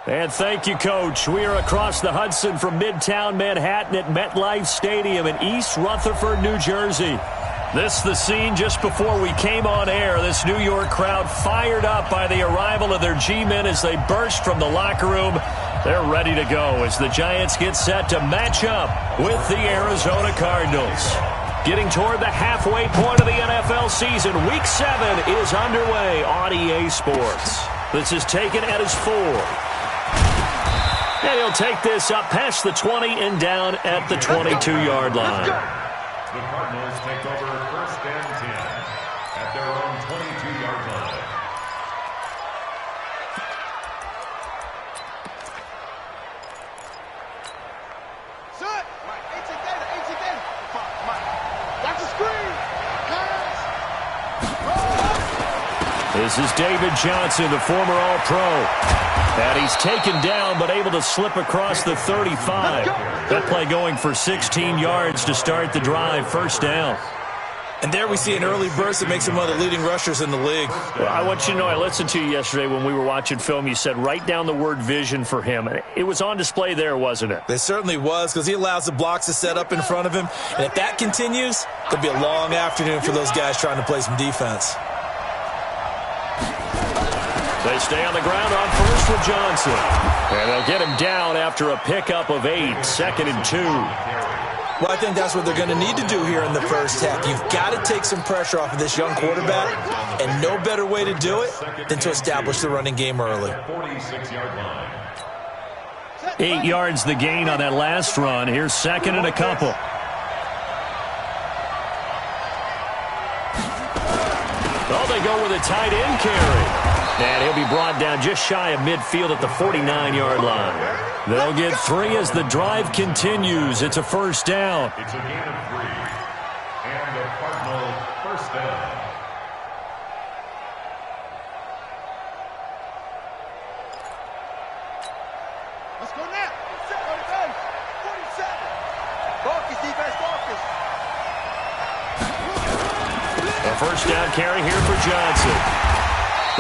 And thank you, Coach. We are across the Hudson from Midtown Manhattan at MetLife Stadium in East Rutherford, New Jersey. This is the scene just before we came on air. This New York crowd fired up by the arrival of their G-men as they burst from the locker room. They're ready to go as the Giants get set to match up with the Arizona Cardinals. Getting toward the halfway point of the NFL season, Week 7 is underway on EA Sports. This is taken at his 4. And he'll take this up past the 20 and down at the 22-yard line. The Cardinals take over 1st and 10 at their own 22-yard line. Set! Mike, 18 data. Mike, that's a screen! Pass! This is David Johnson, the former All-Pro. And he's taken down, but able to slip across the 35. That play going for 16 yards to start the drive, 1st down. And there we see an early burst that makes him one of the leading rushers in the league. Well, I want you to know, I listened to you yesterday when we were watching film. You said write down the word vision for him. It was on display there, wasn't it? It certainly was, because he allows the blocks to set up in front of him. And if that continues, it'll be a long afternoon for those guys trying to play some defense. They stay on the ground on first with Johnson. And they'll get him down after a pickup of 8, 2nd and 2. Well, I think that's what they're going to need to do here in the first half. You've got to take some pressure off of this young quarterback, and no better way to do it than to establish the running game early. 8 yards the gain on that last run. Here's 2nd and a couple. Oh, they go with a tight end carry. And he'll be brought down just shy of midfield at the 49-yard line. They'll get 3 as the drive continues. It's a 1st down. It's a gain of 3. And the Cardinal 1st down. Let's go now. 47. Focus, defense, focus. A 1st down carry here for Johnson.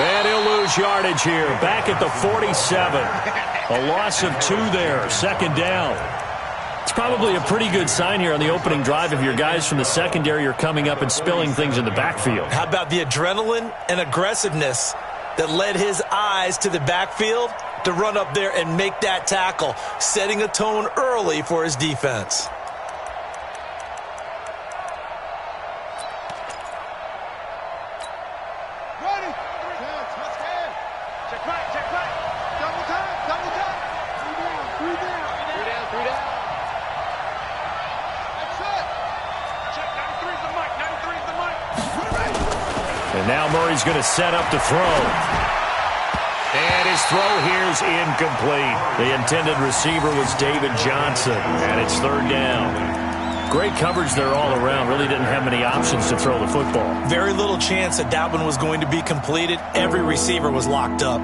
And he'll lose yardage here. Back at the 47. A loss of 2 there. 2nd down. It's probably a pretty good sign here on the opening drive if your guys from the secondary are coming up and spilling things in the backfield. How about the adrenaline and aggressiveness that led his eyes to the backfield to run up there and make that tackle, setting a tone early for his defense. Now Murray's going to set up to throw. And his throw here is incomplete. The intended receiver was David Johnson, and it's 3rd down. Great coverage there all around. Really didn't have many options to throw the football. Very little chance that one was going to be completed. Every receiver was locked up.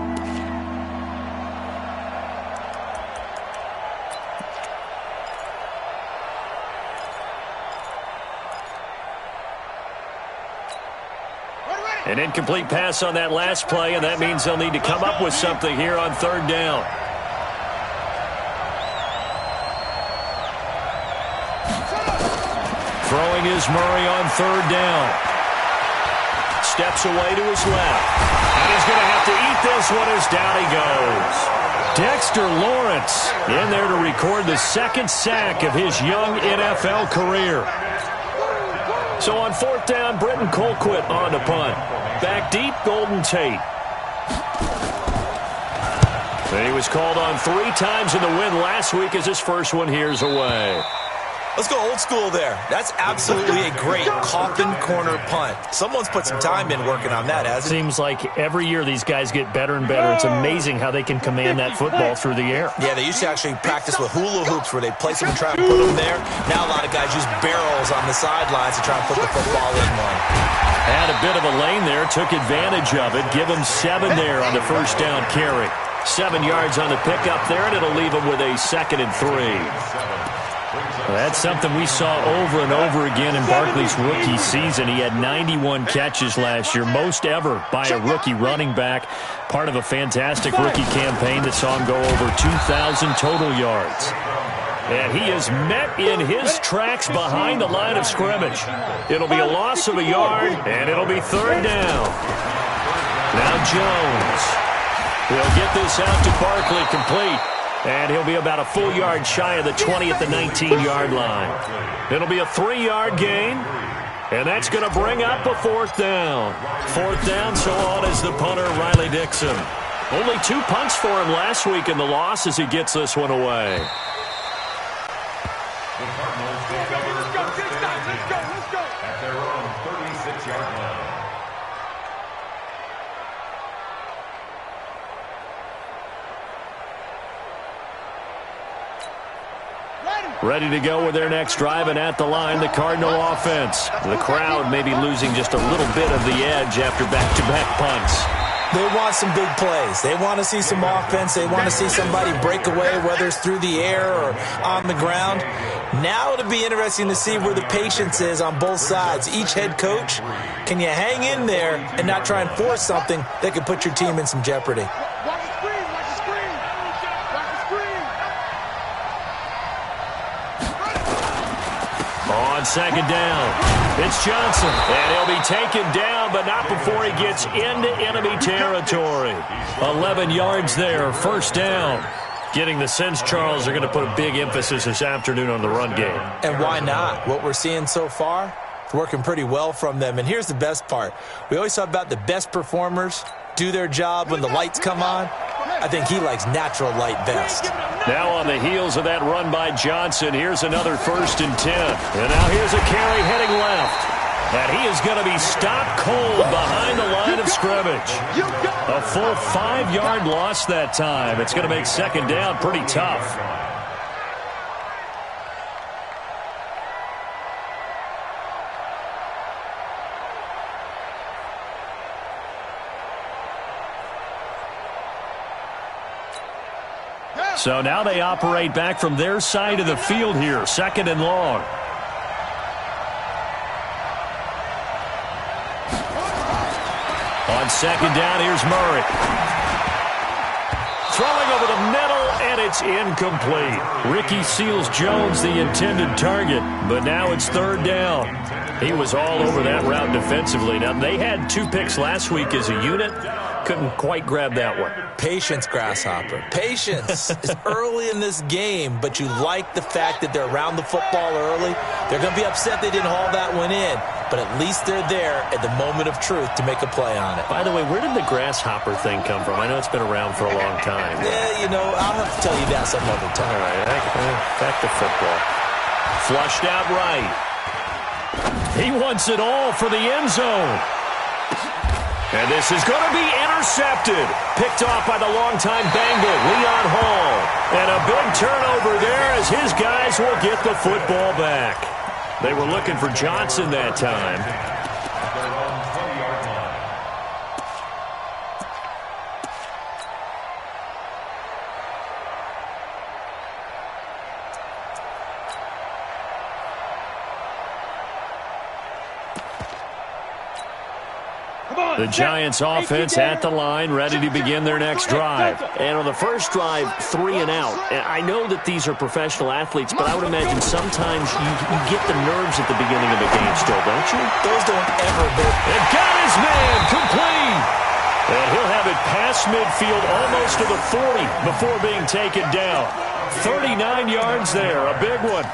An incomplete pass on that last play, and that means they'll need to come up with something here on 3rd down. Throwing is Murray on 3rd down. Steps away to his left. And he's going to have to eat this one as down he goes. Dexter Lawrence in there to record the 2nd sack of his young NFL career. So on 4th down, Britton Colquitt on the punt. Back deep, Golden Tate. And he was called on 3 times in the win last week as his first one here's away. Let's go old school there. That's absolutely a great coffin corner punt. Someone's put some time in working on that, hasn't it? Seems like every year these guys get better and better. It's amazing how they can command that football through the air. Yeah, they used to actually practice with hula hoops where they place them and try and put them there. Now a lot of guys use barrels on the sidelines to try and put the football in one. Had a bit of a lane there, took advantage of it. Give him 7 there on the 1st down carry. 7 yards on the pickup there, and it'll leave him with a 2nd and 3. That's something we saw over and over again in Barkley's rookie season. He had 91 catches last year, most ever by a rookie running back, part of a fantastic rookie campaign that saw him go over 2,000 total yards. And he is met in his tracks behind the line of scrimmage. It'll be a loss of a yard, and it'll be third down. Now Jones. He'll get this out to Barkley complete. And he'll be about a full yard shy of the 20 at the 19-yard line. It'll be a 3-yard gain. And that's going to bring up a fourth down. Fourth down, so on is the punter, Riley Dixon. Only 2 punts for him last week in the loss as he gets this one away. The Cardinals take over first and 10 at their own 36-yard line. Ready to go with their next drive, and at the line, the Cardinal offense. The crowd may be losing just a little bit of the edge after back-to-back punts. They want some big plays. They want to see some offense. They want to see somebody break away, whether it's through the air or on the ground. Now it'll be interesting to see where the patience is on both sides. Each head coach, can you hang in there and not try and force something that could put your team in some jeopardy? Watch the screen, watch the screen. Watch the screen. On second down, it's Johnson, and he'll be taken down, but not before he gets into enemy territory. 11 yards there, first down. Getting the sense, Charles, they're going to put a big emphasis this afternoon on the run game. And why not? What we're seeing so far, it's working pretty well from them. And here's the best part. We always talk about the best performers do their job when the lights come on. I think he likes natural light best. Now on the heels of that run by Johnson, here's another first and 10. And now here's a carry heading left. And he is going to be stopped cold behind the line of scrimmage. A full 5-yard loss that time. It's going to make second down pretty tough. So now they operate back from their side of the field here, second and long. On second down, here's Murray. Throwing over the middle, and it's incomplete. Ricky Seals-Jones, the intended target, but now it's third down. He was all over that route defensively. Now, they had 2 picks last week as a unit. Couldn't quite grab that one. Patience, Grasshopper. Patience. It's early in this game, but you like the fact that they're around the football early. They're going to be upset they didn't haul that one in, but at least they're there at the moment of truth to make a play on it. By the way, where did the Grasshopper thing come from? I know it's been around for a long time. Yeah, you know, I'll have to tell you that some other time. All right, back to football. Flushed out right. He wants it all for the end zone. And this is going to be intercepted. Picked off by the longtime Bengal, Leon Hall. And a big turnover there as his guys will get the football back. They were looking for Johnson that time. The Giants offense at the line, ready to begin their next drive. And on the first drive, 3 and out. And I know that these are professional athletes, but I would imagine sometimes you get the nerves at the beginning of a game still, don't you? Those don't ever hurt. And got his man complete. And he'll have it past midfield almost to the 40 before being taken down. 39 yards there, a big one.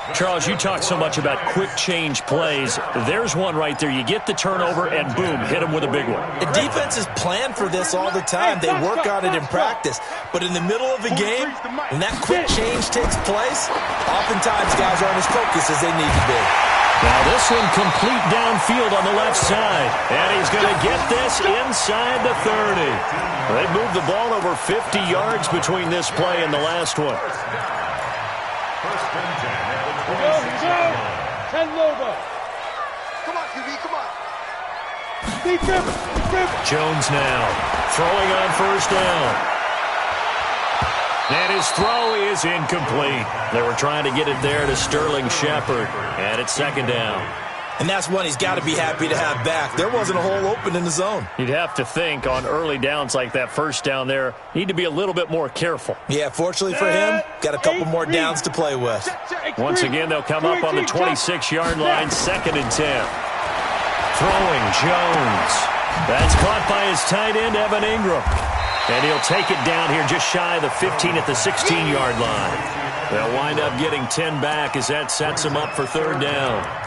Charles, you talk so much about quick change plays. There's one right there. You get the turnover, and boom, hit him with a big one. The defenses plan for this all the time. They work on it in practice. But in the middle of a game, when that quick change takes place, oftentimes guys aren't as focused as they need to be. Now this one complete downfield on the left side. And he's going to get this inside the 30. They moved the ball over 50 yards between this play and the last one. First and 10. Come on, QB, come on. Jones now throwing on first down. And his throw is incomplete. They were trying to get it there to Sterling Shepard. And it's second down. And that's one he's got to be happy to have back. There wasn't a hole open in the zone. You'd have to think on early downs like that first down there, need to be a little bit more careful. Yeah, fortunately for him, got a couple more downs to play with. Once again, they'll come up on the 26-yard line, 2nd and 10. Throwing Jones. That's caught by his tight end, Evan Ingram. And he'll take it down here just shy of the 15 at the 16-yard line. They'll wind up getting 10 back as that sets them up for 3rd down.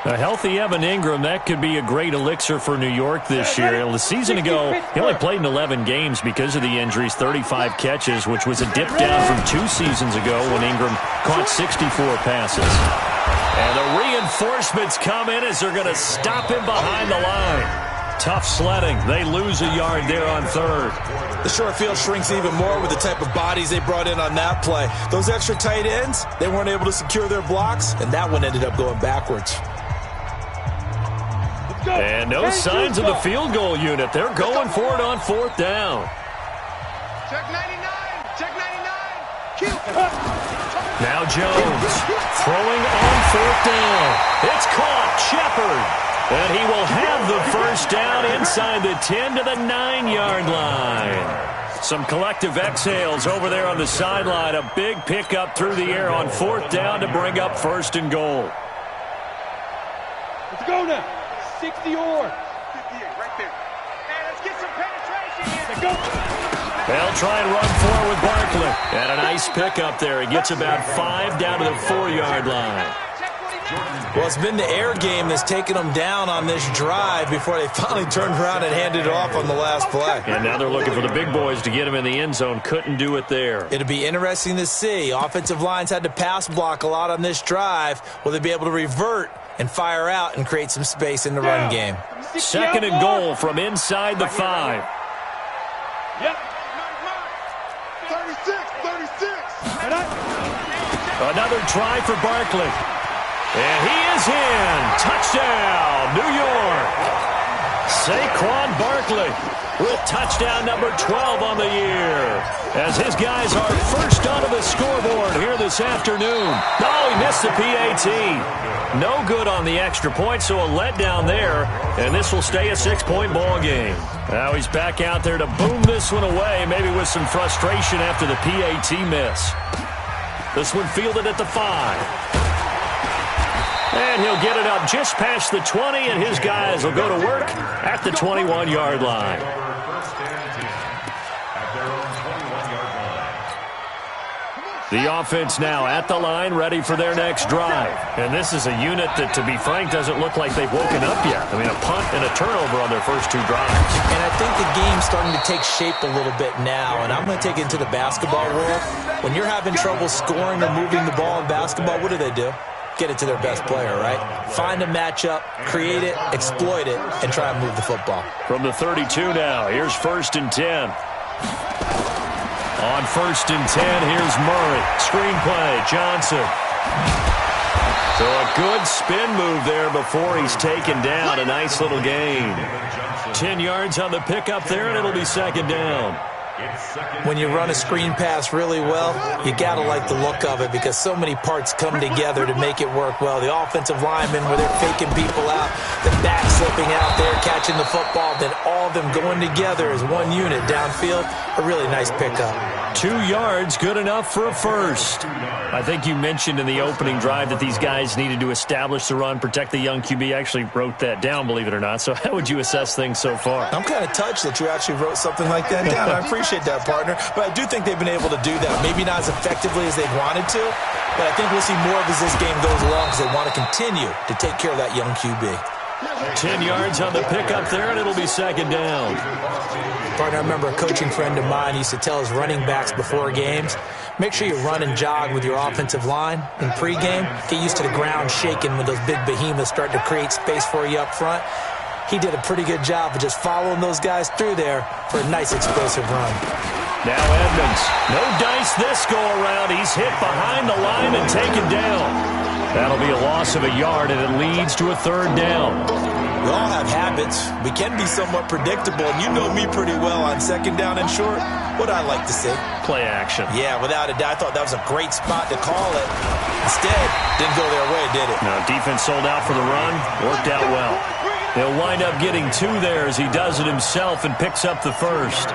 A healthy Evan Ingram, that could be a great elixir for New York this year. The season ago, he only played in 11 games because of the injuries, 35 catches, which was a dip down from 2 seasons ago when Ingram caught 64 passes. And the reinforcements come in as they're going to stop him behind the line. Tough sledding. They lose a yard there on 3rd. The short field shrinks even more with the type of bodies they brought in on that play. Those extra tight ends, they weren't able to secure their blocks, and that one ended up going backwards. And no signs of the field goal unit. They're going for it on 4th down. Check 99. Check 99. Now Jones throwing on 4th down. It's caught. Shepard. And he will have the first down inside the 10 to the 9-yard line. Some collective exhales over there on the sideline. A big pickup through the air on 4th down to bring up 1st and goal. Let's go now. 60 or 58 right there. Hey, let's get some penetration here. let's go. They'll try and run forward with Barkley. And a nice pickup there. He gets about 5 down to the 4-yard line. Well, it's been the air game that's taken them down on this drive before they finally turned around and handed it off on the last play. And now they're looking for the big boys to get him in the end zone. Couldn't do it there. It'll be interesting to see. Offensive lines had to pass block a lot on this drive. Will they be able to revert and fire out and create some space in the run game? 2nd and goal from inside the 5. Yep. 36. Another try for Barkley. And he is in. Touchdown, New York. Saquon Barkley with touchdown number 12 on the year. As his guys are first onto the scoreboard here this afternoon. Oh, he missed the PAT. No good on the extra point, so a letdown there. And this will stay a 6-point ball game. Now he's back out there to boom this one away, maybe with some frustration after the PAT miss. This one fielded at the 5. And he'll get it up just past the 20, and his guys will go to work at the 21-yard line. The offense now at the line, ready for their next drive. And this is a unit that, to be frank, doesn't look like they've woken up yet. I mean, a punt and a turnover on their first 2 drives. And I think the game's starting to take shape a little bit now, and I'm going to take it into the basketball world. When you're having trouble scoring or moving the ball in basketball, what do? Get it to their best player, right? Find a matchup, create it, exploit it, and try and move the football. From the 32 now, here's 1st and 10. On 1st and 10, here's Murray. Screenplay, Johnson. So a good spin move there before he's taken down. A nice little gain. 10 yards on the pickup there, and it'll be 2nd down. When you run a screen pass really well, you got to like the look of it because so many parts come together to make it work well. The offensive linemen, where they're faking people out, the back slipping out there, catching the football, then all of them going together as one unit downfield. A really nice pickup. 2 yards, good enough for a first. I think you mentioned in the opening drive that these guys needed to establish the run, protect the young QB. I actually wrote that down, believe it or not. So how would you assess things so far? I'm kind of touched that you actually wrote something like that down. I appreciate that, partner. But I do think they've been able to do that. Maybe not as effectively as they wanted to, but I think we'll see more of as this game goes along because they want to continue to take care of that young QB. 10 yards on the pickup there, and it'll be 2nd down. Partner, I remember a coaching friend of mine used to tell his running backs before games, make sure you run and jog with your offensive line in pregame. Get used to the ground shaking when those big behemoths start to create space for you up front. He did a pretty good job of just following those guys through there for a nice explosive run. Now Edmonds. No dice this go around. He's hit behind the line and taken down. That'll be a loss of a yard, and it leads to a 3rd down. We all have habits. We can be somewhat predictable, and you know me pretty well on second down and short. What I like to see? Play action. Yeah, without a doubt. I thought that was a great spot to call it. Instead, didn't go their way, did it? No, defense sold out for the run. Worked out well. He'll wind up getting 2 there as he does it himself and picks up the first.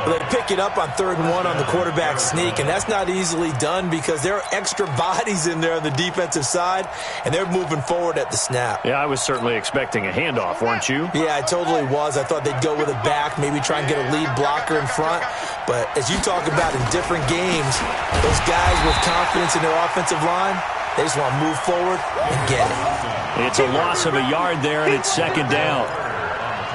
Well, they pick it up on 3rd and 1 on the quarterback sneak, and that's not easily done because there are extra bodies in there on the defensive side, and they're moving forward at the snap. Yeah, I was certainly expecting a handoff, weren't you? Yeah, I totally was. I thought they'd go with a back, maybe try and get a lead blocker in front. But as you talk about in different games, those guys with confidence in their offensive line, they just want to move forward and get it. It's a loss of a yard there, and it's 2nd down.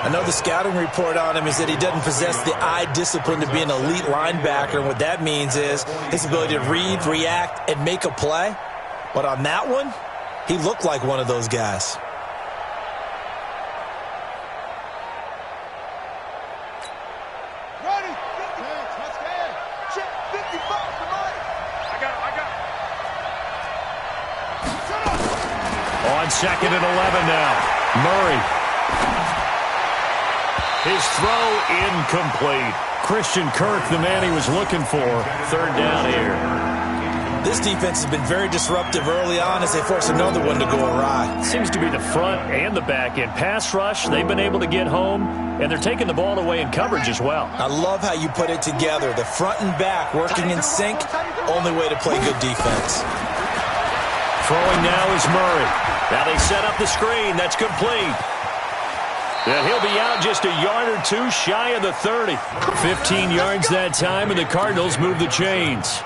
I know the scouting report on him is that he doesn't possess the eye discipline to be an elite linebacker. And what that means is his ability to read, react, and make a play. But on that one, he looked like one of those guys. Ready? 50. Touchdown. Check 55 for Mike. I got it. Shut up. On 2nd and 11 now. Murray. His throw incomplete. Christian Kirk, the man he was looking for. 3rd down here. This defense has been very disruptive early on as they force another one to go awry. Seems to be the front and the back end. Pass rush, they've been able to get home, and they're taking the ball away in coverage as well. I love how you put it together. The front and back working in sync, only way to play good defense. Throwing now is Murray. Now they set up the screen. That's complete. And he'll be out just a yard or 2 shy of the 30. 15 yards that time, and the Cardinals move the chains.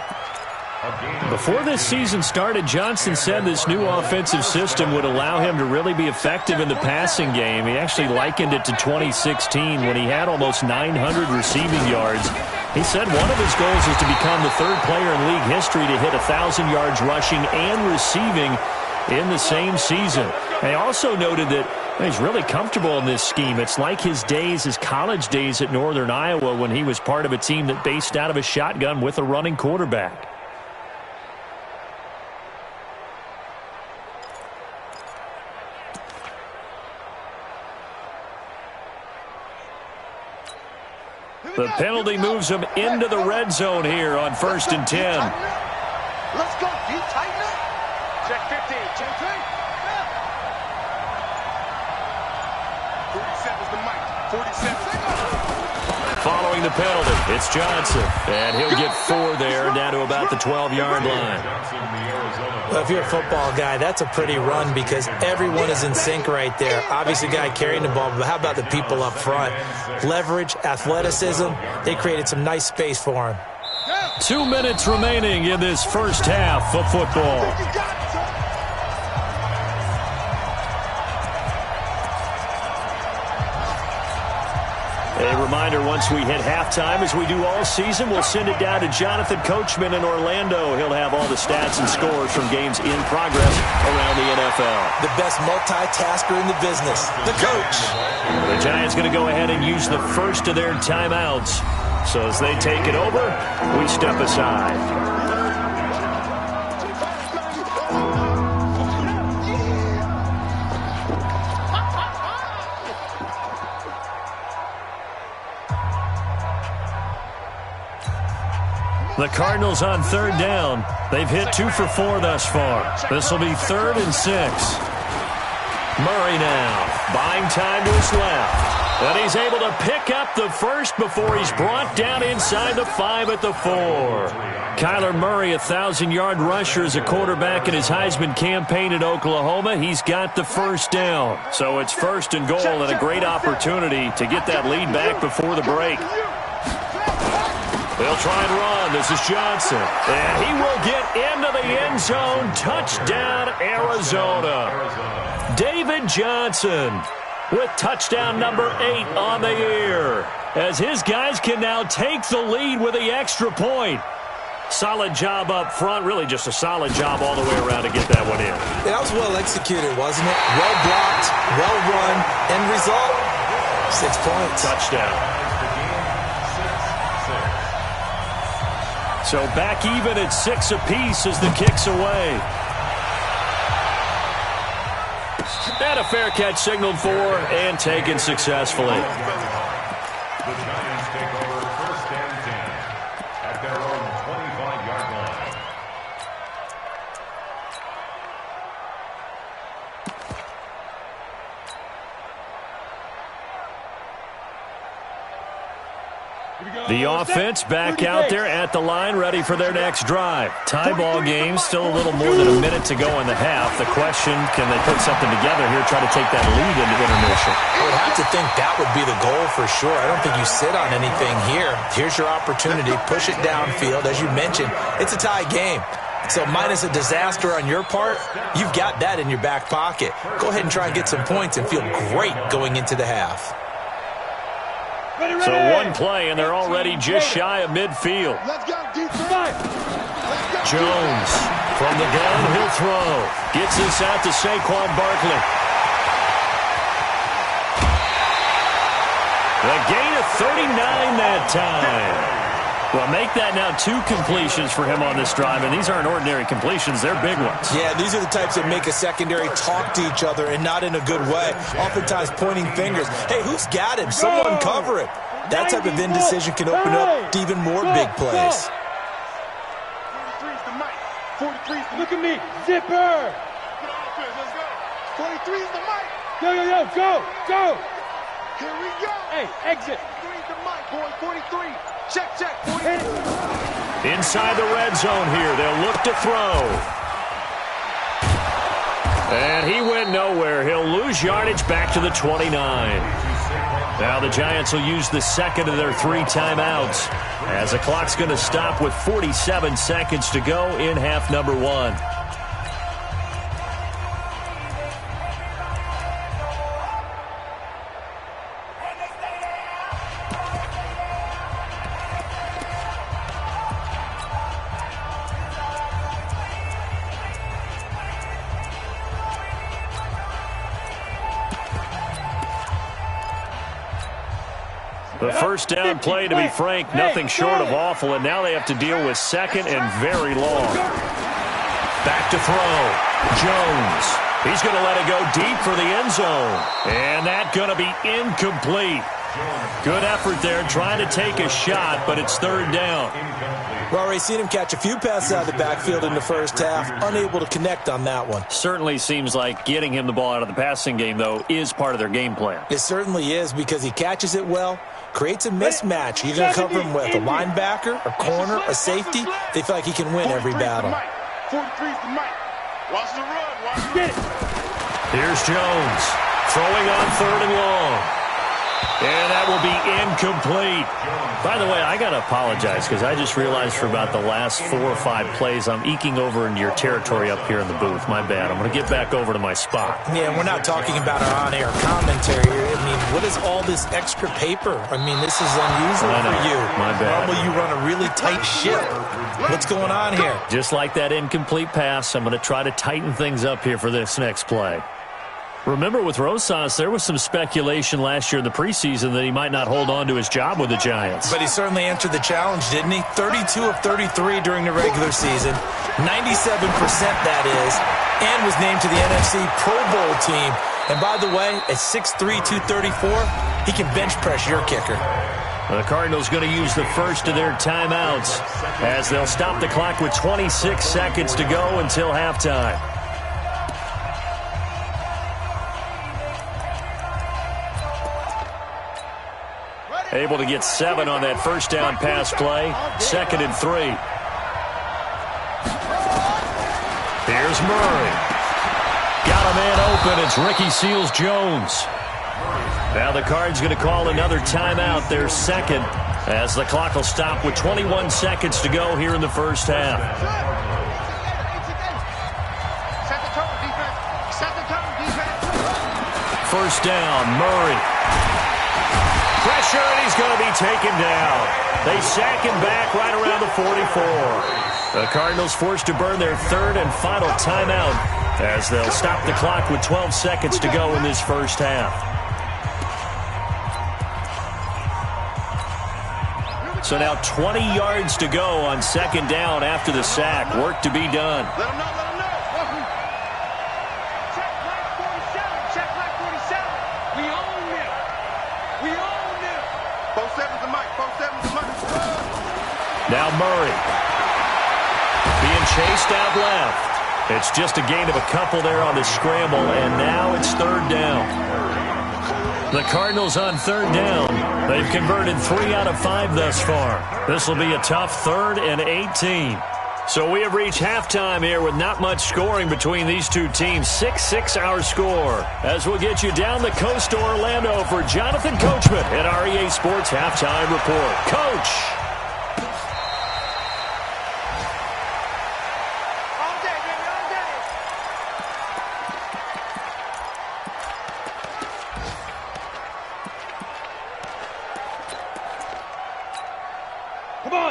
Before this season started, Johnson said this new offensive system would allow him to really be effective in the passing game. He actually likened it to 2016 when he had almost 900 receiving yards. He said one of his goals is to become the 3rd player in league history to hit 1,000 yards rushing and receiving in the same season. He also noted that he's really comfortable in this scheme. It's like his college days at Northern Iowa when he was part of a team that based out of a shotgun with a running quarterback. The penalty moves him into the red zone here on 1st and 10. Let's go, D. Tighten up. Check 15. Check 3. 47's the mic. 47. Following the penalty, it's Johnson. And he'll get 4 there, down to about the 12-yard line. Well, if you're a football guy, that's a pretty run because everyone is in sync right there. Obviously, the guy carrying the ball, but how about the people up front? Leverage, athleticism, they created some nice space for him. 2 minutes remaining in this first half of football. A reminder, once we hit halftime, as we do all season, we'll send it down to Jonathan Coachman in Orlando. He'll have all the stats and scores from games in progress around the NFL. The best multitasker in the business, the coach. The Giants going to go ahead and use the first of their timeouts. So as they take it over, we step aside. The Cardinals on 3rd down. They've hit 2 for 4 thus far. This will be 3rd and 6. Murray now, buying time to his left. And he's able to pick up the first before he's brought down inside the 5 at the 4. Kyler Murray, 1,000-yard rusher as a quarterback in his Heisman campaign at Oklahoma. He's got the first down. So it's 1st and goal and a great opportunity to get that lead back before the break. They'll try and run. This is Johnson. And he will get into the end zone. Touchdown, Arizona. David Johnson with touchdown number 8 on the year, as his guys can now take the lead with the extra point. Solid job up front. Really just a solid job all the way around to get that one in. Yeah, that was well executed, wasn't it? Well blocked, well run. End result, 6 points. Touchdown. So back even at 6 apiece as the kick's away. And a fair catch signaled for and taken successfully. The Giants take over first and 10 at their own 25-yard line. The offense back out there at the line, ready for their next drive. Tie ball game, still a little more than a minute to go in the half. The question, can they put something together here, try to take that lead into intermission? I would have to think that would be the goal for sure. I don't think you sit on anything here. Here's your opportunity. Push it downfield. As you mentioned, it's a tie game. So minus a disaster on your part, you've got that in your back pocket. Go ahead and try and get some points and feel great going into the half. So one play, and they're already just shy of midfield. Let's go, defense. Jones from the gun, he'll throw. Gets this out to Saquon Barkley. The gain of 39 that time. Well, make that now 2 completions for him on this drive, and these aren't ordinary completions. They're big ones. Yeah, these are the types that make a secondary talk to each other and not in a good way. Oftentimes pointing fingers. Hey, who's got him? Someone cover it. That type of indecision can open up to even more big plays. 43's the mic. 43's the Look at me. Zipper. Let's go. 43's the mic. Yo, go. Here we go. Hey, exit. 43's the mic, boy. 43. Check. 43. Inside the red zone here. They'll look to throw. And he went nowhere. He'll lose yardage back to the 29. Now the Giants will use the second of their 3 timeouts as the clock's going to stop with 47 seconds to go in half number 1. The first down play, to be frank, nothing short of awful, and now they have to deal with second and very long. Back to throw. Jones. He's going to let it go deep for the end zone. And that's going to be incomplete. Good effort there, trying to take a shot, but it's third down. Well, we've seen him catch a few passes out of the backfield in the first half, unable to connect on that one. Certainly seems like getting him the ball out of the passing game, though, is part of their game plan. It certainly is, because he catches it well, creates a mismatch. You're going to cover him with a linebacker, a corner, a safety. They feel like he can win every battle. 43's the mic. Watch the run. Watch Get it. Here's Jones throwing on third and long. And that will be incomplete. By the way, I got to apologize because I just realized for about the last 4 or 5 plays I'm eking over into your territory up here in the booth. My bad. I'm going to get back over to my spot. Yeah, we're not talking about our on-air commentary here. I mean, what is all this extra paper? I mean, this is unusual for you. My bad. Normally you run a really tight ship. What's going on here? Just like that incomplete pass, I'm going to try to tighten things up here for this next play. Remember, with Rosas, there was some speculation last year in the preseason that he might not hold on to his job with the Giants. But he certainly answered the challenge, didn't he? 32 of 33 during the regular season, 97% that is, and was named to the NFC Pro Bowl team. And by the way, at 6'3", 234, he can bench press your kicker. The Cardinals going to use the first of their timeouts as they'll stop the clock with 26 seconds to go until halftime. Able to get 7 on that first down pass play. 2nd and 3. Here's Murray. Got a man open. It's Ricky Seals-Jones. Now the Cards going to call another timeout, their second, as the clock will stop with 21 seconds to go here in the first half. First down, Murray. Pressure, and he's going to be taken down. They sack him back right around the 44. The Cardinals forced to burn their third and final timeout as they'll stop the clock with 12 seconds to go in this first half. So now 20 yards to go on second down after the sack. Work to be done. Let him know. Check, Now Murray. Being chased out left. It's just a gain of a couple there on the scramble, and now it's third down. The Cardinals on third down. They've converted 3 out of 5 thus far. This will be a tough 3rd and 18. So we have reached halftime here with not much scoring between these two teams. 6-6 our score. As we'll get you down the coast to Orlando for Jonathan Coachman at REA Sports Halftime Report. Coach!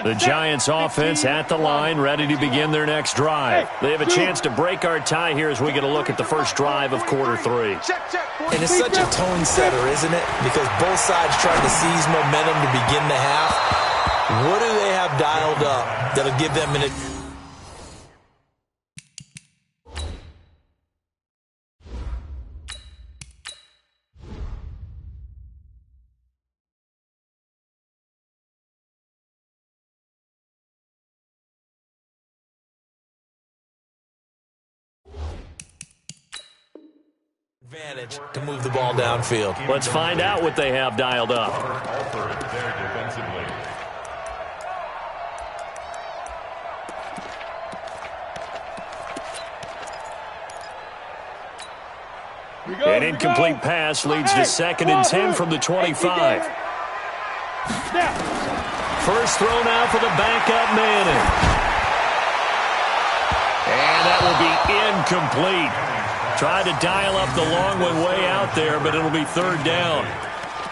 The Giants offense at the line, ready to begin their next drive. They have a chance to break our tie here as we get a look at the first drive of quarter 3. And it's such a tone setter, isn't it? Because both sides trying to seize momentum to begin the half. What do they have dialed up that'll give them an advantage to move the ball downfield? Let's find out what they have dialed up. There defensively. An incomplete pass leads to 2nd and 10 from the 25. First throw now for the backup Manning. And that will be incomplete. Tried to dial up the long one way out there, but it'll be 3rd down.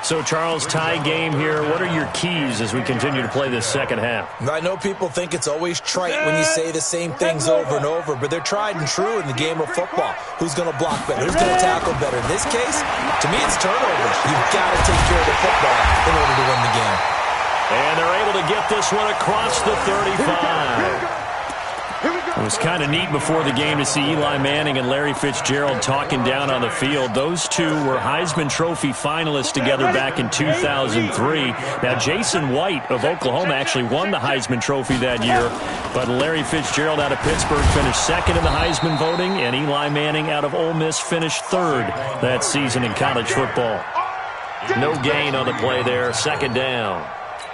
So, Charles, tie game here. What are your keys as we continue to play this second half? I know people think it's always trite when you say the same things over and over, but they're tried and true in the game of football. Who's going to block better? Who's going to tackle better? In this case, to me, it's turnovers. You've got to take care of the football in order to win the game. And they're able to get this one across the 35. It was kind of neat before the game to see Eli Manning and Larry Fitzgerald talking down on the field. Those two were Heisman Trophy finalists together back in 2003. Now, Jason White of Oklahoma actually won the Heisman Trophy that year, but Larry Fitzgerald out of Pittsburgh finished 2nd in the Heisman voting, and Eli Manning out of Ole Miss finished 3rd that season in college football. No gain on the play there, 2nd down.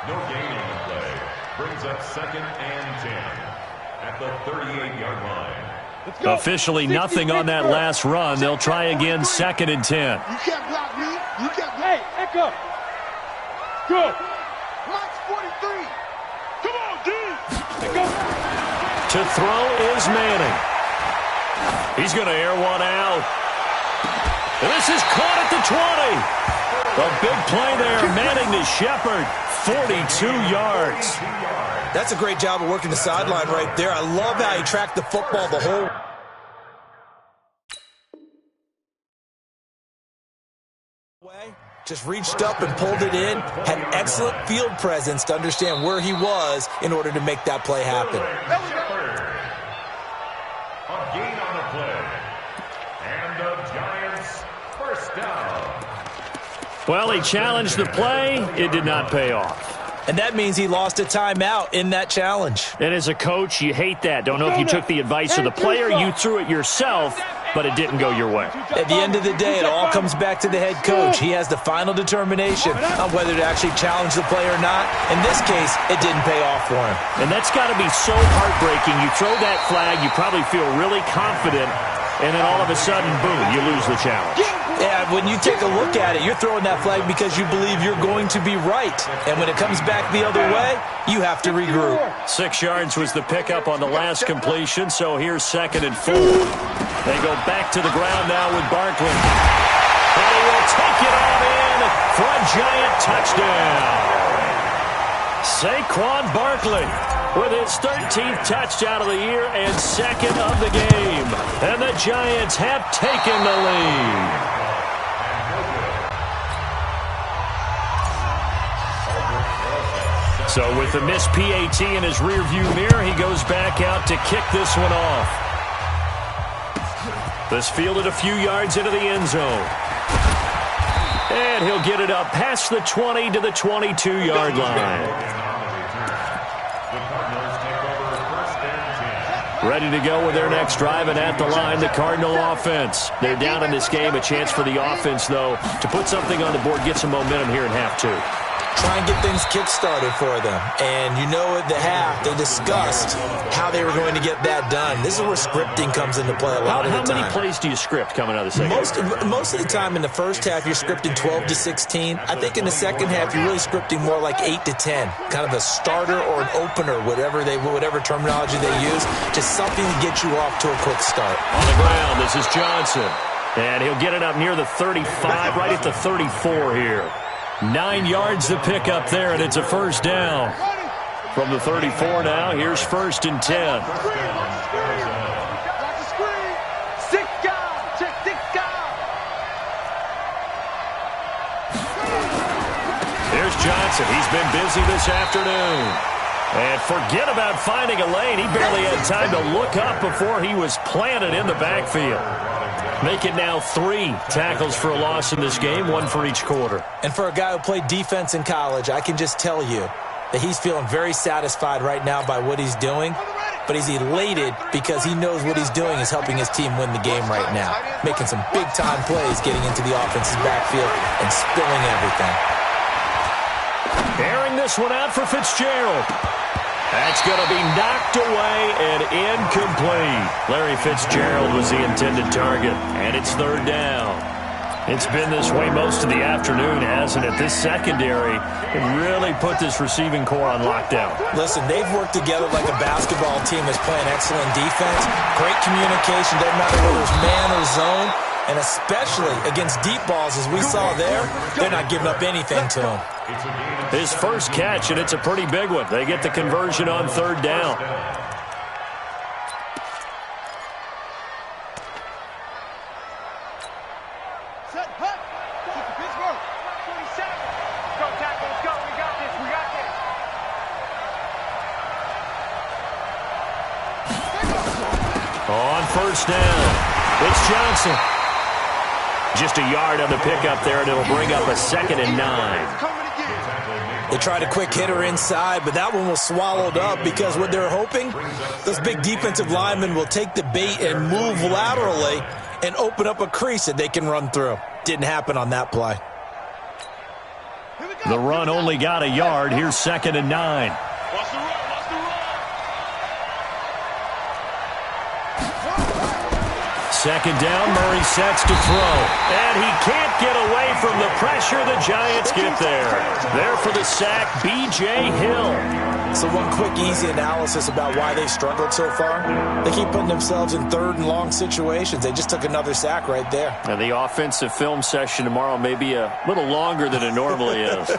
No gain on the play. Brings up 2nd and 10. At the 38-yard line. Officially nothing on that last run. They'll try again, 2nd and 10. You can't block me. You can't block. Hey, Echo. Go. Mike's 43. Come on, D. Go. To throw is Manning. He's going to air one out. And this is caught at the 20. A big play there. Manning to Shepard. 42 yards. That's a great job of working the sideline right there. I love how he tracked the football the whole way. Just reached up and pulled it in. Had excellent field presence to understand where he was in order to make that play happen. A gain on the play. And the Giants first down. Well, he challenged the play. It did not pay off. And that means he lost a timeout in that challenge. And as a coach, you hate that. Don't know if you took the advice of the player, you threw it yourself, but it didn't go your way. At the end of the day, it all comes back to the head coach. He has the final determination on whether to actually challenge the play or not. In this case, it didn't pay off for him. And that's got to be so heartbreaking. You throw that flag, you probably feel really confident, and then all of a sudden, boom, you lose the challenge. Yeah, when you take a look at it, you're throwing that flag because you believe you're going to be right. And when it comes back the other way, you have to regroup. 6 yards was the pickup on the last completion, so here's 2nd and 4. They go back to the ground now with Barkley. And he will take it on in for a Giant touchdown. Saquon Barkley with his 13th touchdown of the year and 2nd of the game. And the Giants have taken the lead. So with the missed PAT in his rearview mirror, he goes back out to kick this one off. This fielded a few yards into the end zone. And he'll get it up past the 20 to the 22-yard line. Ready to go with their next drive, and at the line, the Cardinal offense. They're down in this game. A chance for the offense, though, to put something on the board, get some momentum here in half two. Try and get things kick-started for them. And you know at the half, they discussed how they were going to get that done. This is where scripting comes into play a lot of the time. How many plays do you script coming out of the second? Most of the time in the first half, you're scripting 12 to 16. I think in the second half, you're really scripting more like 8 to 10. Kind of a starter or an opener, whatever terminology they use. Just something to get you off to a quick start. On the ground, this is Johnson. And he'll get it up near the 35, right at the 34 here. 9 yards to pick up there, and it's a first down. From the 34 now, here's 1st and 10. Here's Johnson. He's been busy this afternoon. And forget about finding a lane. He barely had time to look up before he was planted in the backfield. Make it now 3 tackles for a loss in this game, 1 for each quarter. And for a guy who played defense in college, I can just tell you that he's feeling very satisfied right now by what he's doing. But he's elated because he knows what he's doing is helping his team win the game right now. Making some big-time plays getting into the offense's backfield and spilling everything. Airing this one out for Fitzgerald. That's going to be knocked away and incomplete. Larry Fitzgerald was the intended target, and it's 3rd down. It's been this way most of the afternoon, hasn't it? This secondary can really put this receiving core on lockdown. Listen, they've worked together like a basketball team that's playing excellent defense. Great communication, doesn't matter whether it's man or zone. And especially against deep balls, as we saw there, they're not giving up anything to him. His first catch, and it's a pretty big one. They get the conversion on 3rd down. Set, hut. Pittsburgh. 27. Go, tackle. Let's go. We got this. We got this. On 1st down, it's Johnson. Just a yard on the pickup there, and it'll bring up a 2nd and 9. They tried a quick hitter inside, but that one was swallowed up because what they're hoping, those big defensive linemen will take the bait and move laterally and open up a crease that they can run through. Didn't happen on that play. The run only got a yard. Here's 2nd and 9. Watch the run. Watch the run. 2nd down, Murray sets to throw. And he can't get away from the pressure. The Giants get there. There for the sack, B.J. Hill. So one quick, easy analysis about why they struggled so far. They keep putting themselves in 3rd and long situations. They just took another sack right there. And the offensive film session tomorrow may be a little longer than it normally is.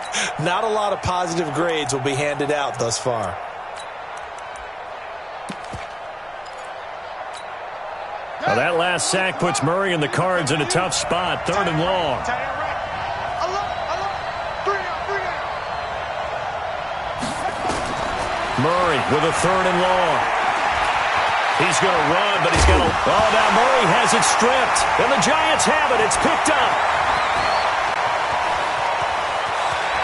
Not a lot of positive grades will be handed out thus far. Now that last sack puts Murray and the Cards in a tough spot. 3rd and long. Murray with a 3rd and long. He's going to run, but he's going to... Oh, now Murray has it stripped. And the Giants have it. It's picked up.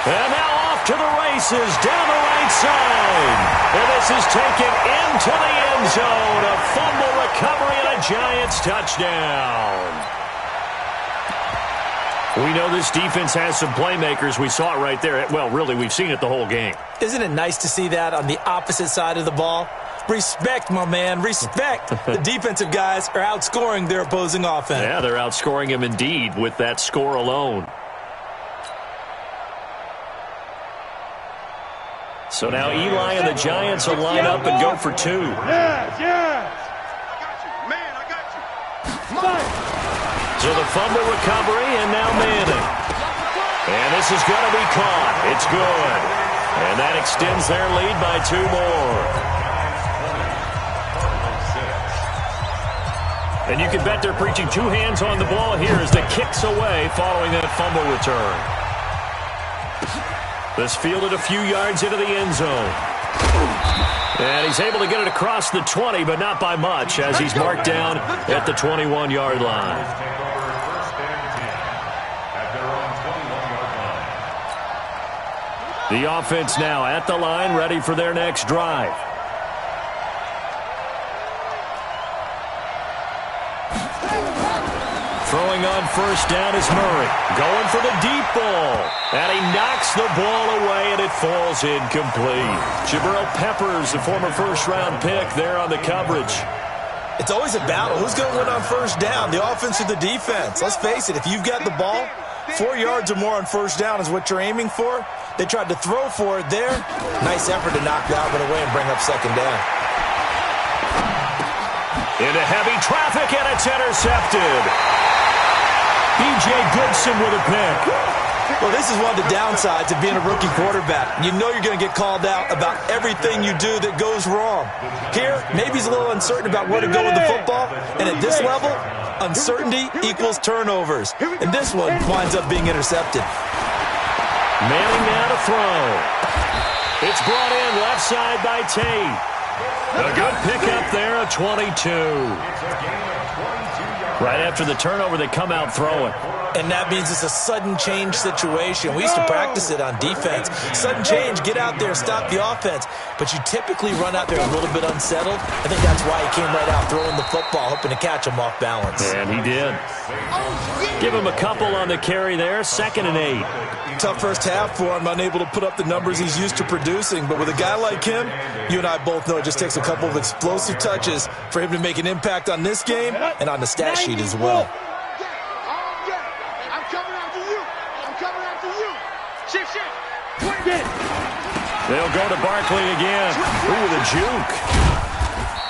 And now off to the races down the right side. And this is taken into the end zone. A fumble recovery and a Giants touchdown. We know this defense has some playmakers. We saw it right there. Well, really, we've seen it the whole game. Isn't it nice to see that on the opposite side of the ball? Respect, my man, respect. The defensive guys are outscoring their opposing offense. Yeah, they're outscoring him indeed with that score alone. So now Eli and the Giants will line up and go for 2. Yes, yes. Man, I got you. So the fumble recovery, and now Manning. And this is going to be caught. It's good. And that extends their lead by 2 more. And you can bet they're preaching 2 hands on the ball here as the kick's away following that fumble return. This fielded a few yards into the end zone. And he's able to get it across the 20, but not by much, as he's marked down at the 21-yard line. The offense now at the line, ready for their next drive. Throwing on first down is Murray. Going for the deep ball. And he knocks the ball away, and it falls incomplete. Jabril Peppers, the former first-round pick, there on the coverage. It's always a battle. Who's going to win on first down, the offense or the defense? Let's face it, if you've got the ball, 4 yards or more on first down is what you're aiming for. They tried to throw for it there. Nice effort to knock that one away and bring up second down. Into heavy traffic, and it's intercepted. B.J. Goodson with a pick. Well, this is one of the downsides of being a rookie quarterback. You know you're going to get called out about everything you do that goes wrong. Here, maybe he's a little uncertain about where to go with the football, and at this level, uncertainty equals turnovers. And this one winds up being intercepted. Manning now to throw. It's brought in left side by Tate. A good pickup there, a 22. Right after the turnover, they come out throwing. And that means it's a sudden change situation. We used to practice it on defense. Sudden change, get out there, stop the offense. But you typically run out there a little bit unsettled. I think that's why he came right out throwing the football, hoping to catch him off balance. And he did. Give him a couple on the carry there, 2nd and 8. Tough first half for him, unable to put up the numbers he's used to producing. But with a guy like him, you and I both know it just takes a couple of explosive touches for him to make an impact on this game and on the stat sheet as well. I'm coming after you. I'm coming after you. Shift. They'll go to Barkley again. Ooh, the juke.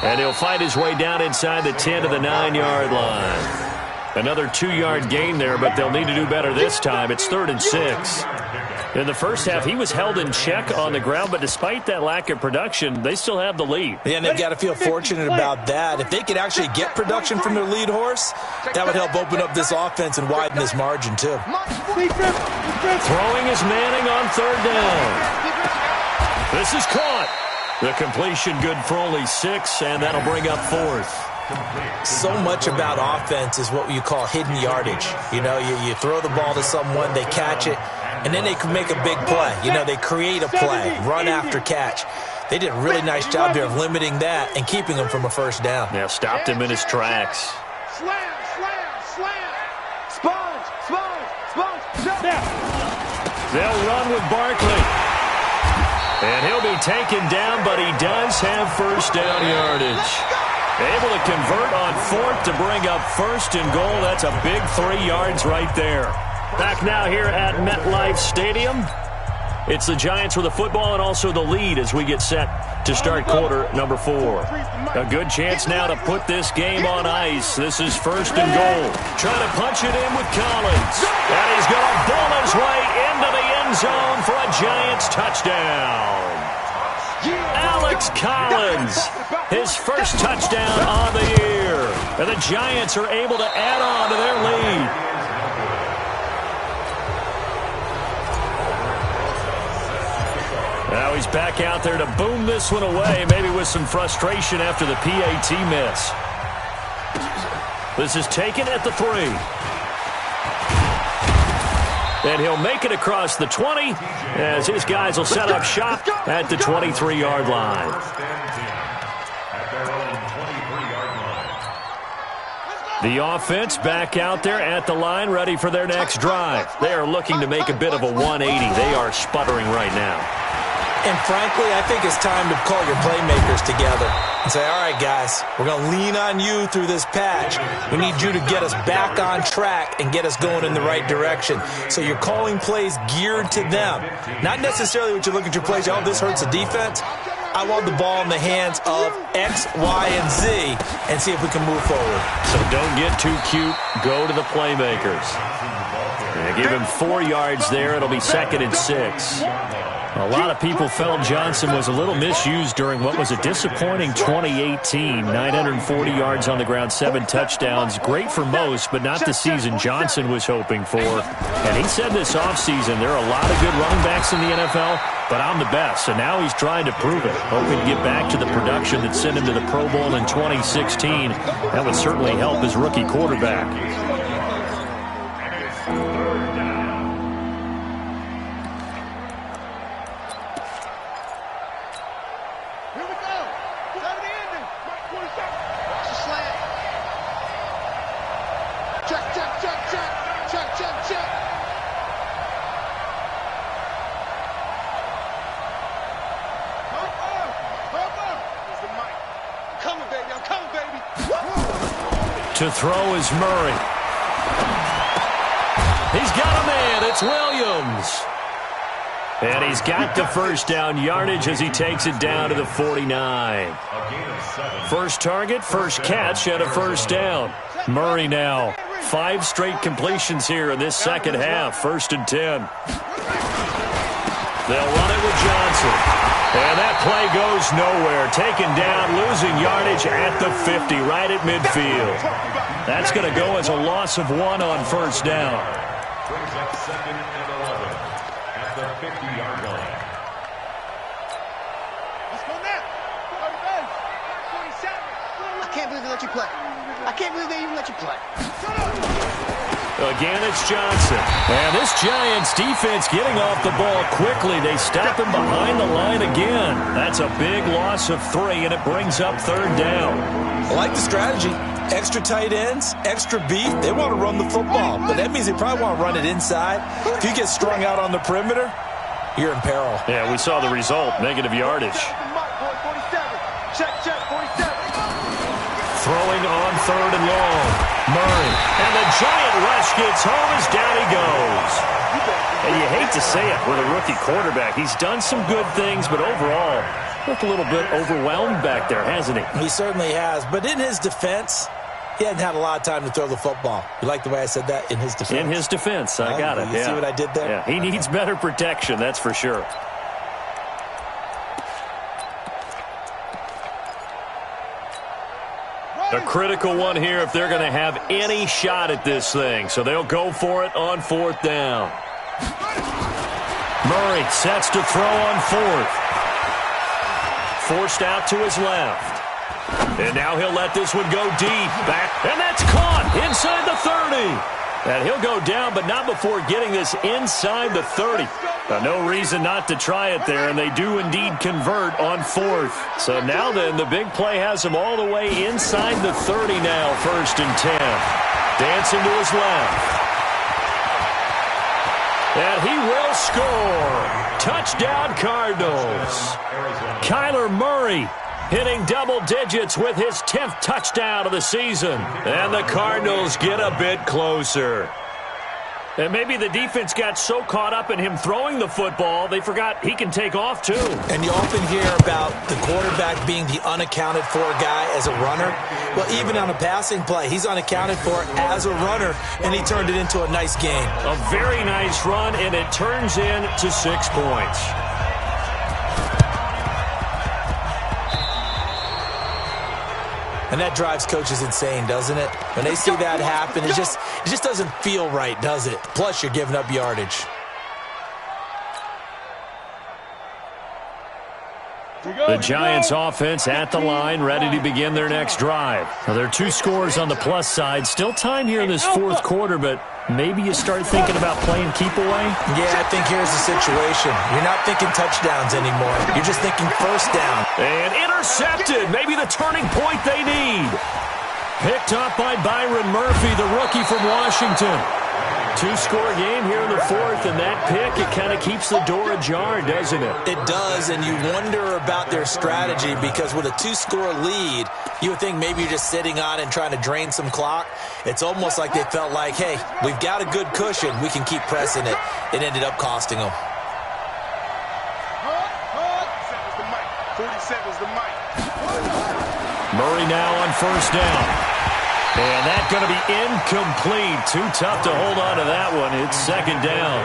And he'll fight his way down inside the 10 to the 9-yard line. Another 2-yard gain there, but they'll need to do better this time. It's 3rd and 6. In the first half, he was held in check on the ground, but despite that lack of production, they still have the lead. Yeah, and they've got to feel fortunate about that. If they could actually get production from their lead horse, that would help open up this offense and widen this margin, too. Throwing is Manning on 3rd down. This is caught. The completion good for only 6, and that'll bring up 4th. So much about offense is what you call hidden yardage. You know, you throw the ball to someone, they catch it, and then they can make a big play. You know, they create a play, run after catch. They did a really nice job here of limiting that and keeping him from a first down. Yeah, stopped him in his tracks. Slam. Sponge. They'll run with Barkley. And he'll be taken down, but he does have first down yardage. Able to convert on 4th to bring up 1st and goal. That's a big 3 yards right there. Back now here at MetLife Stadium. It's the Giants with the football and also the lead as we get set to start quarter number 4. A good chance now to put this game on ice. This is 1st and goal. Trying to punch it in with Collins. And he's going to ball his way into the end zone for a Giants touchdown. Alex Collins, his first touchdown on the year. And the Giants are able to add on to their lead. Now he's back out there to boom this one away, maybe with some frustration after the PAT miss. This is taken at the 3. And he'll make it across the 20 as his guys will set up shop at the 23-yard line. The offense back out there at the line, ready for their next drive. They are looking to make a bit of a 180. They are sputtering right now. And frankly, I think it's time to call your playmakers together and say, all right, guys, we're going to lean on you through this patch. We need you to get us back on track and get us going in the right direction. So you're calling plays geared to them. Not necessarily what you look at your plays, oh, this hurts the defense. I want the ball in the hands of X, Y, and Z and see if we can move forward. So don't get too cute. Go to the playmakers. And give him 4 yards there. It'll be 2nd and 6. A lot of people felt Johnson was a little misused during what was a disappointing 2018. 940 yards on the ground, 7 touchdowns. Great for most, but not the season Johnson was hoping for. And he said this offseason, there are a lot of good running backs in the NFL, but I'm the best. So now he's trying to prove it, hoping to get back to the production that sent him to the Pro Bowl in 2016. That would certainly help his rookie quarterback. Check, check, check, check. Check, check, check. Here's the mic. I'm coming, baby. I'm coming, baby. To throw is Murray. He's got a man. It's Williams. And he's got the first down yardage as he takes it down to the 49. First target, first catch, and a first down. Murray now. 5 straight completions here in this second half. 1st and 10. They'll run it with Johnson. And that play goes nowhere. Taken down, losing yardage at the 50, right at midfield. That's going to go as a loss of 1 on first down. Brings up 2nd and 11 at the 50-yard line. Let's go now. 47. I can't believe they let you play. I can't believe they even let you play. Again, it's Johnson. And this Giants defense getting off the ball quickly. They stop him behind the line again. That's a big loss of 3, and it brings up 3rd down. I like the strategy. Extra tight ends, extra beef. They want to run the football, but that means they probably want to run it inside. If you get strung out on the perimeter, you're in peril. Yeah, we saw the result. Negative yardage. Check, check, 47. Throwing on 3rd and long. Murray. And the Giant rush gets home as down he goes. And you hate to say it with a rookie quarterback. He's done some good things, but overall, looked a little bit overwhelmed back there, hasn't he? He certainly has. But in his defense, he hadn't had a lot of time to throw the football. You like the way I said that? In his defense? In his defense. I got it. You see what I did there? Yeah, he needs better protection, that's for sure. A critical one here if they're going to have any shot at this thing. So they'll go for it on 4th down. Murray sets to throw on 4th. Forced out to his left. And now he'll let this one go deep. Back. And that's caught inside the 30. And he'll go down, but not before getting this inside the 30. No reason not to try it there, and they do indeed convert on 4th. So now then, the big play has him all the way inside the 30 now, 1st and 10. Dancing to his left. And he will score. Touchdown, Cardinals. Kyler Murray hitting double digits with his 10th touchdown of the season. And the Cardinals get a bit closer. And maybe the defense got so caught up in him throwing the football, they forgot he can take off too. And you often hear about the quarterback being the unaccounted for guy as a runner. Well, even on a passing play, he's unaccounted for as a runner, and he turned it into a nice game. A very nice run, and it turns into 6 points. And that drives coaches insane, doesn't it? When they see that happen, it just doesn't feel right, does it? Plus, you're giving up yardage. The Giants offense at the line, ready to begin their next drive. Now, there are 2 scores on the plus side. Still time here in this 4th quarter, but maybe you start thinking about playing keep away? Yeah, I think here's the situation. You're not thinking touchdowns anymore. You're just thinking first down. And intercepted. Maybe the turning point they need. Picked up by Byron Murphy, the rookie from Washington. 2-score game here in the 4th, and that pick, it kind of keeps the door ajar, doesn't it? It does, and you wonder about their strategy because with a 2-score lead, you would think maybe you're just sitting on and trying to drain some clock. It's almost like they felt like, hey, we've got a good cushion. We can keep pressing it. It ended up costing them. 47's the mic. Murray now on first down. And that's going to be incomplete. Too tough to hold on to that one. It's 2nd down.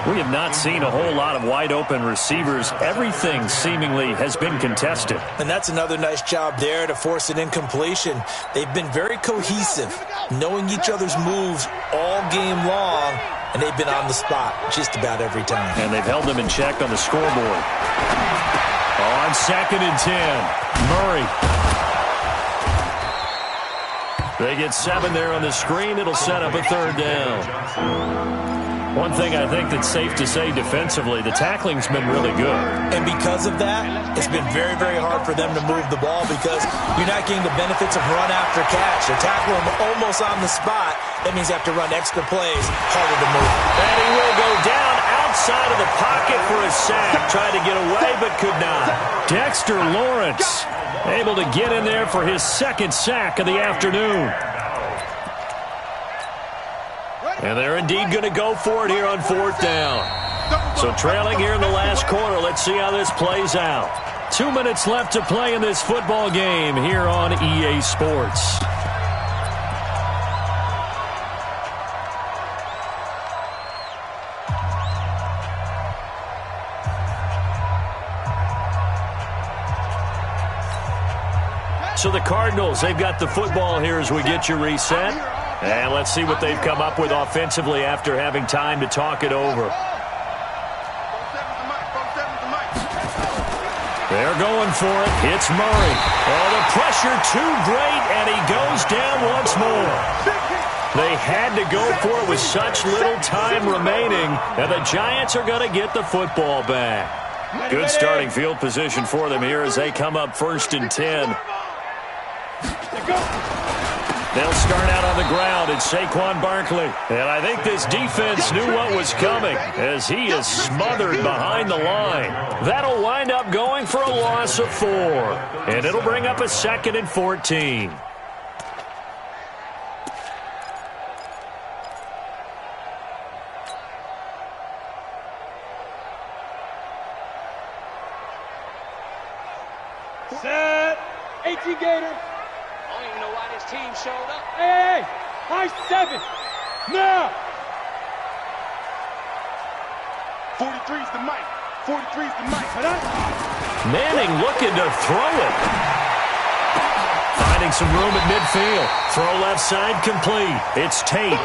We have not seen a whole lot of wide-open receivers. Everything seemingly has been contested. And that's another nice job there to force an incompletion. They've been very cohesive, knowing each other's moves all game long, and they've been on the spot just about every time. And they've held them in check on the scoreboard. On 2nd and 10, Murray. They get 7 there on the screen. It'll set up a 3rd down. One thing I think that's safe to say defensively, the tackling's been really good. And because of that, it's been very, very hard for them to move the ball because you're not getting the benefits of run after catch. They're tackling them almost on the spot. That means you have to run extra plays, harder to move. And he will go down outside of the pocket for a sack. Tried to get away, but could not. Dexter Lawrence able to get in there for his second sack of the afternoon. And they're indeed going to go for it here on fourth down. So trailing here in the last quarter. Let's see how this plays out. 2 minutes left to play in this football game here on EA Sports. So the Cardinals, they've got the football here as we get you reset. And let's see what they've come up with offensively after having time to talk it over. They're going for it. It's Murray. Oh, the pressure too great, and he goes down once more. They had to go for it with such little time remaining, and the Giants are going to get the football back. Good starting field position for them here as they come up 1st and 10. They'll start out on the ground. It's Saquon Barkley. And I think this defense knew what was coming as he is smothered behind the line. That'll wind up going for a loss of 4. And it'll bring up a 2nd and 14. Set. 18 Gator. I don't even know why this team showed up. Hey, high 7. Now. 43's the mic. 43's the mic. Manning looking to throw it. Finding some room at midfield. Throw left side complete. It's Tate.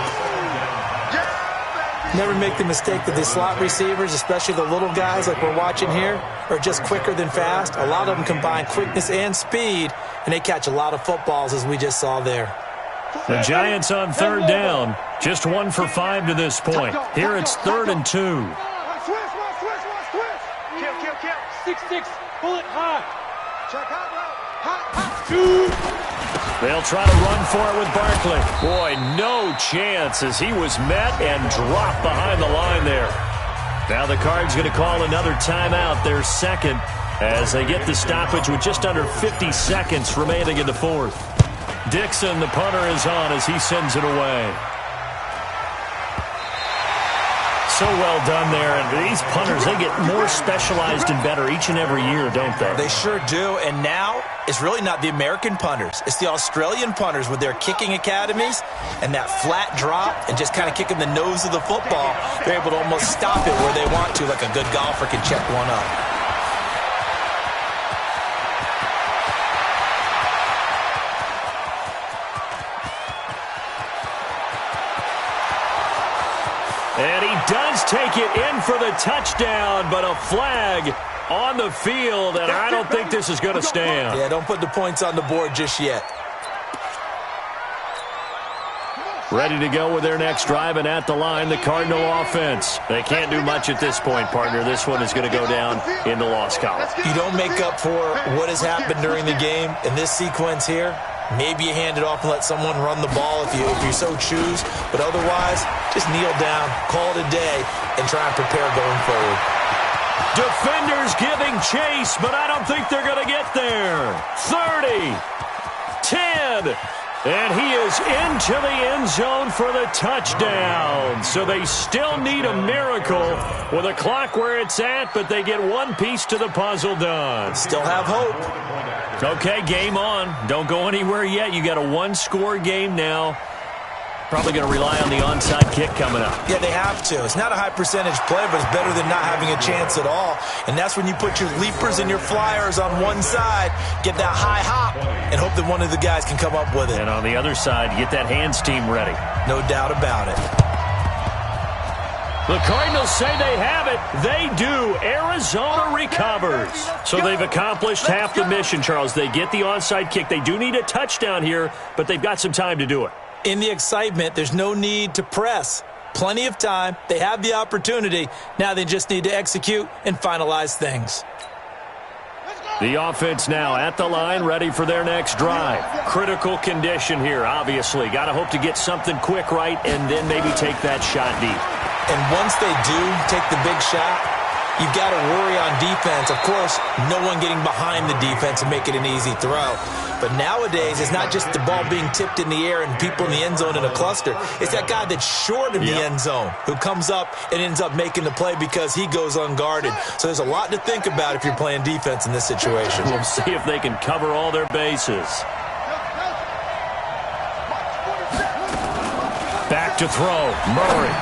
Never make the mistake that the slot receivers, especially the little guys like we're watching here, are just quicker than fast. A lot of them combine quickness and speed, and they catch a lot of footballs, as we just saw there. The Giants on 3rd down. Just 1 for 5 to this point. Here it's 3rd and 2. Switch. Kill. 6-6. Bullet high. Check hot route. Hot. 2. They'll try to run for it with Barkley. Boy, no chance as he was met and dropped behind the line there. Now the Cards going to call another timeout, their 2nd, as they get the stoppage with just under 50 seconds remaining in the 4th. Dixon, the punter, is on as he sends it away. So well done there, and these punters, they get more specialized and better each and every year, don't they? They sure do, and now it's really not the American punters. It's the Australian punters with their kicking academies and that flat drop and just kind of kicking the nose of the football. They're able to almost stop it where they want to, like a good golfer can check one up. And he does take it in for the touchdown, but a flag on the field, and I don't think this is going to stand. Yeah, don't put the points on the board just yet. Ready to go with their next drive, and at the line, the Cardinal offense. They can't do much at this point, partner. This one is going to go down in the loss column. You don't make up for what has happened during the game in this sequence here. Maybe you hand it off and let someone run the ball if you so choose. But otherwise, just kneel down, call it a day, and try and prepare going forward. Defenders giving chase, but I don't think they're going to get there. 30, 10, and he is into the end zone for the touchdown. So they still need a miracle with a clock where it's at, but they get one piece to the puzzle done. Still have hope. Okay, game on. Don't go anywhere yet. You got a 1-score game now. Probably going to rely on the onside kick coming up. Yeah, they have to. It's not a high percentage play, but it's better than not having a chance at all. And that's when you put your leapers and your flyers on one side, get that high hop, and hope that one of the guys can come up with it. And on the other side, get that hands team ready. No doubt about it. The Cardinals say they have it. They do. Arizona recovers. So they've accomplished half the mission, Charles. They get the onside kick. They do need a touchdown here, but they've got some time to do it. In the excitement, there's no need to press. Plenty of time. They have the opportunity. Now they just need to execute and finalize things. The offense now at the line, ready for their next drive. Critical condition here, obviously. Got to hope to get something quick right and then maybe take that shot deep. And once they do take the big shot, you've got to worry on defense. Of course, no one getting behind the defense and make it an easy throw. But nowadays, it's not just the ball being tipped in the air and people in the end zone in a cluster. It's that guy that's short of the end zone who comes up and ends up making the play because he goes unguarded. So there's a lot to think about if you're playing defense in this situation. We'll see if they can cover all their bases. Back to throw. Murray.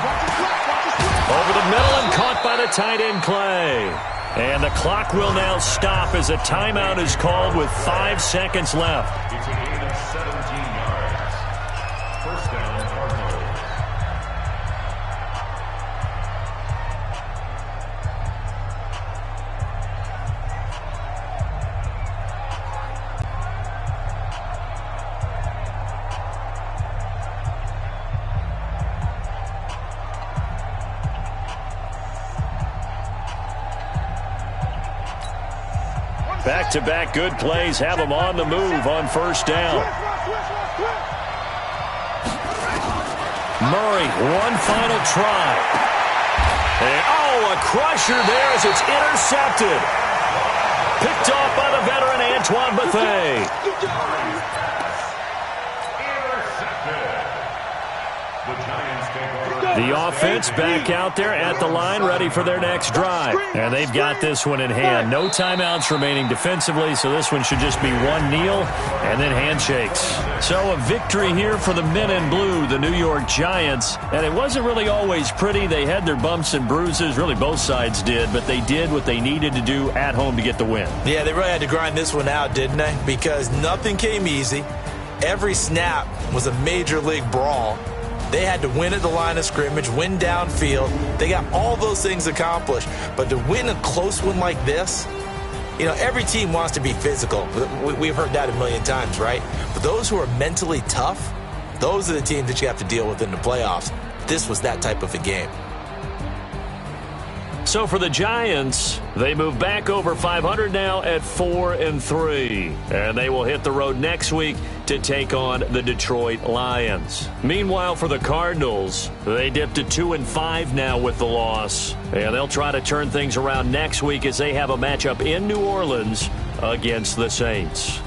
Over the middle and caught by the tight end Clay. And the clock will now stop as a timeout is called with 5 seconds left. It's a gain of 17 yards. First down, Cardinals. Back-to-back good plays have them on the move on first down. Murray, one final try. And, a crusher there as it's intercepted. Picked off by the veteran Antoine Bethea. The Giants take over. The offense back out there at the line, ready for their next drive. And they've got this one in hand. No timeouts remaining defensively, so this one should just be one kneel and then handshakes. So a victory here for the men in blue, the New York Giants. And it wasn't really always pretty. They had their bumps and bruises. Really, both sides did. But they did what they needed to do at home to get the win. Yeah, they really had to grind this one out, didn't they? Because nothing came easy. Every snap was a major league brawl. They had to win at the line of scrimmage, win downfield. They got all those things accomplished. But to win a close one like this, every team wants to be physical. We've heard that a million times, right? But those who are mentally tough, those are the teams that you have to deal with in the playoffs. This was that type of a game. So for the Giants, they move back over 500 now at 4-3. And they will hit the road next week to take on the Detroit Lions. Meanwhile, for the Cardinals, they dipped to 2-5 now with the loss. And they'll try to turn things around next week as they have a matchup in New Orleans against the Saints.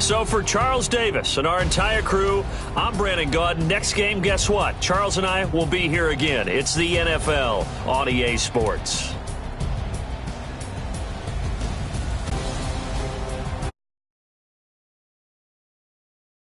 So for Charles Davis and our entire crew, I'm Brandon Gaudin. Next game, guess what? Charles and I will be here again. It's the NFL on EA Sports.